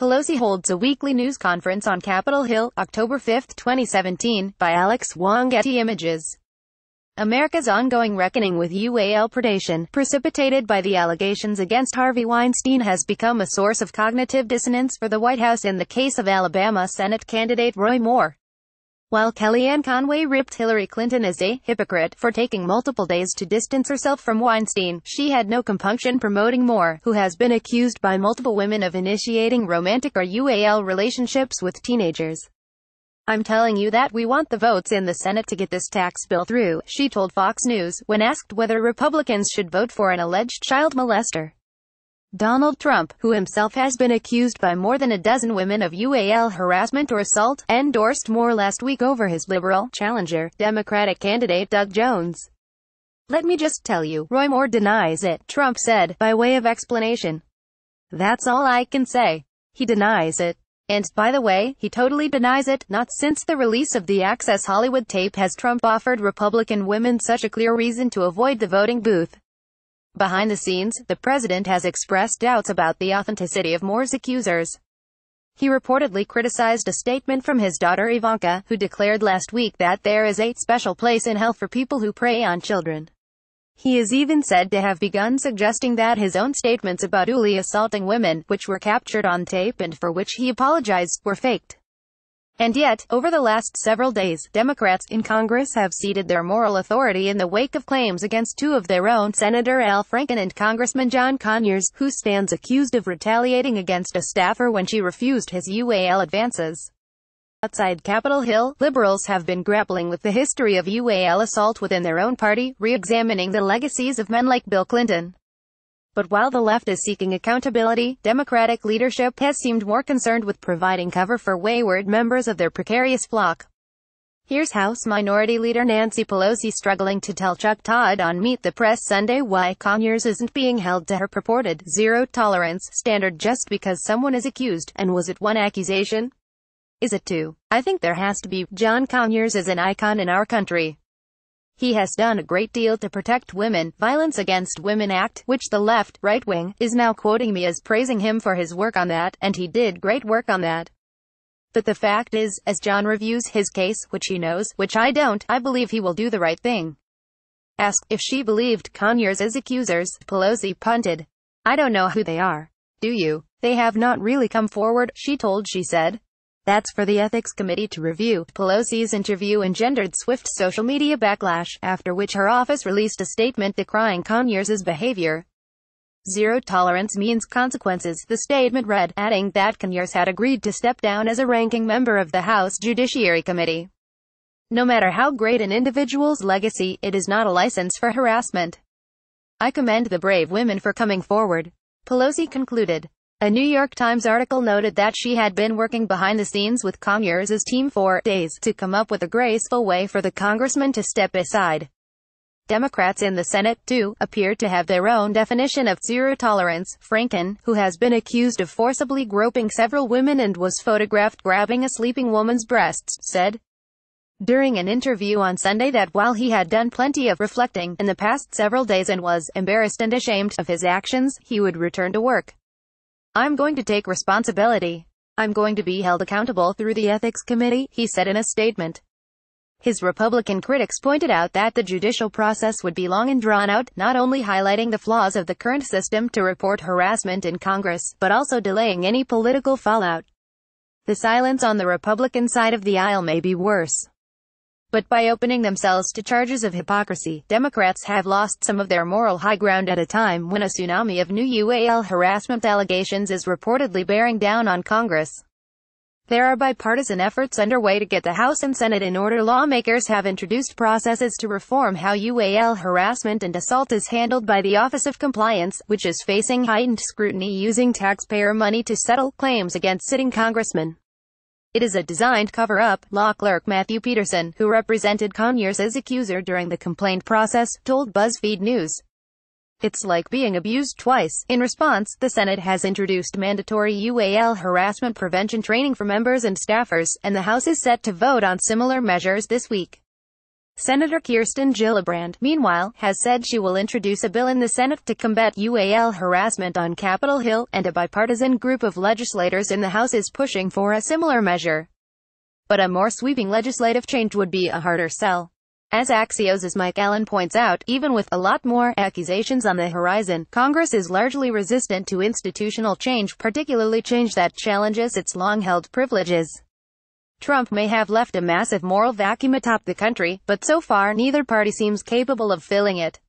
Pelosi holds a weekly news conference on Capitol Hill, October 5, 2017, by Alex WongGetty Images. America's ongoing reckoning with UAL predation, precipitated by the allegations against Harvey Weinstein, has become a source of cognitive dissonance for the White House in the case of Alabama Senate candidate Roy Moore. While Kellyanne Conway ripped Hillary Clinton as a hypocrite for taking multiple days to distance herself from Weinstein, she had no compunction promoting Moore, who has been accused by multiple women of initiating romantic or UAL relationships with teenagers. "I'm telling you that we want the votes in the Senate to get this tax bill through," she told Fox News, when asked whether Republicans should vote for an alleged child molester. Donald Trump, who himself has been accused by more than a dozen women of UAL harassment or assault, endorsed Moore last week over his liberal challenger, Democratic candidate Doug Jones. "Let me just tell you, Roy Moore denies it," Trump said, by way of explanation. "That's all I can say. He denies it. And, by the way, he totally denies it. Not since the release of the Access Hollywood tape has Trump offered Republican women such a clear reason to avoid the voting booth." Behind the scenes, the president has expressed doubts about the authenticity of Moore's accusers. He reportedly criticized a statement from his daughter Ivanka, who declared last week that there is a special place in hell for people who prey on children. He is even said to have begun suggesting that his own statements about Uli assaulting women, which were captured on tape and for which he apologized, were faked. And yet, over the last several days, Democrats in Congress have ceded their moral authority in the wake of claims against two of their own, Senator Al Franken and Congressman John Conyers, who stands accused of retaliating against a staffer when she refused his UAL advances. Outside Capitol Hill, liberals have been grappling with the history of UAL assault within their own party, re-examining the legacies of men like Bill Clinton. But while the left is seeking accountability, Democratic leadership has seemed more concerned with providing cover for wayward members of their precarious flock. Here's House Minority Leader Nancy Pelosi struggling to tell Chuck Todd on Meet the Press Sunday why Conyers isn't being held to her purported zero-tolerance standard just because someone is accused. And was it one accusation? Is it two? I think there has to be. John Conyers is an icon in our country. He has done a great deal to protect women. Violence Against Women Act, which the left, right wing, is now quoting me as praising him for his work on that, and he did great work on that. But the fact is, as John reviews his case, which he knows, which I don't, I believe he will do the right thing. Asked if she believed Conyers' accusers, Pelosi punted. "I don't know who they are. Do you? They have not really come forward," she said. "That's for the Ethics Committee to review." Pelosi's interview engendered swift social media backlash, after which her office released a statement decrying Conyers' behavior. "Zero tolerance means consequences," the statement read, adding that Conyers had agreed to step down as a ranking member of the House Judiciary Committee. "No matter how great an individual's legacy, it is not a license for harassment. I commend the brave women for coming forward," Pelosi concluded. A New York Times article noted that she had been working behind the scenes with Conyers' team for days to come up with a graceful way for the congressman to step aside. Democrats in the Senate, too, appear to have their own definition of zero tolerance. Franken, who has been accused of forcibly groping several women and was photographed grabbing a sleeping woman's breasts, said during an interview on Sunday that while he had done plenty of reflecting in the past several days and was embarrassed and ashamed of his actions, he would return to work. "I'm going to take responsibility. I'm going to be held accountable through the Ethics Committee," he said in a statement. His Republican critics pointed out that the judicial process would be long and drawn out, not only highlighting the flaws of the current system to report harassment in Congress, but also delaying any political fallout. The silence on the Republican side of the aisle may be worse. But by opening themselves to charges of hypocrisy, Democrats have lost some of their moral high ground at a time when a tsunami of new UAL harassment allegations is reportedly bearing down on Congress. There are bipartisan efforts underway to get the House and Senate in order. Lawmakers have introduced processes to reform how UAL harassment and assault is handled by the Office of Compliance, which is facing heightened scrutiny using taxpayer money to settle claims against sitting congressmen. It is a designed cover-up, law clerk Matthew Peterson, who represented Conyers' accuser during the complaint process, told BuzzFeed News. "It's like being abused twice." In response, the Senate has introduced mandatory UAL harassment prevention training for members and staffers, and the House is set to vote on similar measures this week. Senator Kirsten Gillibrand, meanwhile, has said she will introduce a bill in the Senate to combat UAL harassment on Capitol Hill, and a bipartisan group of legislators in the House is pushing for a similar measure. But a more sweeping legislative change would be a harder sell. As Axios' Mike Allen points out, even with a lot more accusations on the horizon, Congress is largely resistant to institutional change, particularly change that challenges its long-held privileges. Trump may have left a massive moral vacuum atop the country, but so far neither party seems capable of filling it.